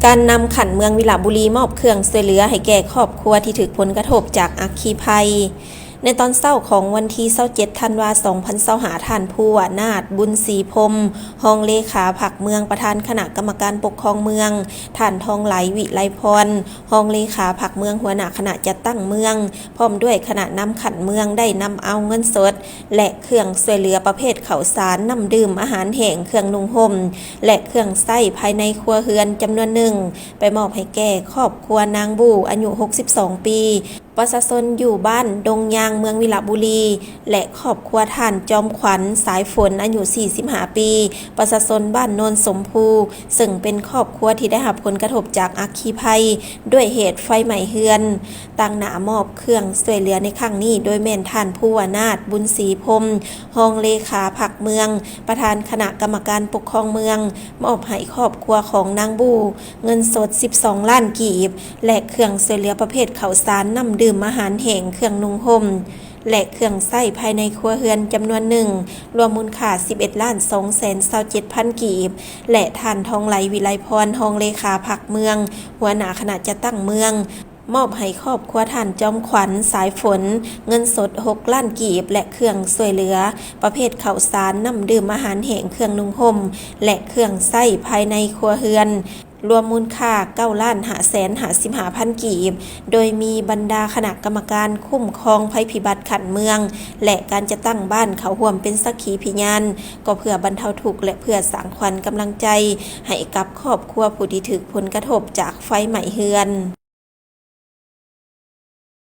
การนำขันเมืองวิฬาบุรีมอบเครื่องช่วยเหลือให้แก่ครอบครัวที่ถูกผลกระทบจากอัคคีภัยในตอนเช้าของวันที่27ธันวาคม2025ท่านผู้ว่านาถบุญศรีพรหมรองเลขาผักเมืองประธานคณะกรรมการปกครองเมืองท่านทองไหลวิไลพรรองเลขาผักเมืองหัวหน้าคณะจัดตั้งเมืองพร้อมด้วยคณะนำขันเมืองได้นำเอาเงินสดและเครื่องช่วยเหลือประเภทข้าวสารน้ำดื่มอาหารแห้งเครื่องนุ่งห่มและเครื่องใช้ภายในครัวเรือนจำนวนหนึ่งไปมอบให้แก่ครอบครัวนางบูอายุ62ปีประชาชนอยู่บ้านดงยางเมืองวิฬาบุรีและครอบครัวท่านจอมขวัญสายฝนอายุ45ปีประชาชนบ้านโนนสมภูซึ่งเป็นครอบครัวที่ได้รับผลกระทบจากอัคคีภัยด้วยเหตุไฟไหม้เรือนต่างหน้ามอบเครื่องช่วยเหลือในครั้งนี้โดยแม่นท่านผู้ว่านาถบุญศรีพรหมรองเลขาผักเมืองประธานคณะกรรมการปกครองเมืองมอบให้ครอบครัวของนางบูเงินสด12ล้านกีบและเครื่องช่วยเหลือประเภทข้าวสารน้ำดื่มอาหารแห้งเครื่องนุ่งห่มและเครื่องใช้ภายในครัวเรือนจำนวนหนึ่งรวมมูลค่า11,227,000 กีบและท่านทองไหลวิไลพรรองเลขาผักเมืองหัวหน้าคณะจัดตั้งเมืองมอบให้ครอบครัวท่านจอมขวัญสายฝนเงินสด6ล้านกีบและเครื่องช่วยเหลือประเภทข้าวสารน้ำดื่มอาหารแห้งเครื่องนุ่งห่มและเครื่องใช้ภายในครัวเรือนรวมมูลค่า9,555,000 กีบโดยมีบรรดาคณะกรรมการคุ้มครองภัยพิบัติขันเมืองและการจะตั้งบ้านเขาห่วมเป็นสักขีพยานก็เพื่อบรรเทาทุกข์และเพื่อสร้างขวัญกำลังใจให้กับครอบครัวผู้ที่ถูกผลกระทบจากไฟไหม้เรือน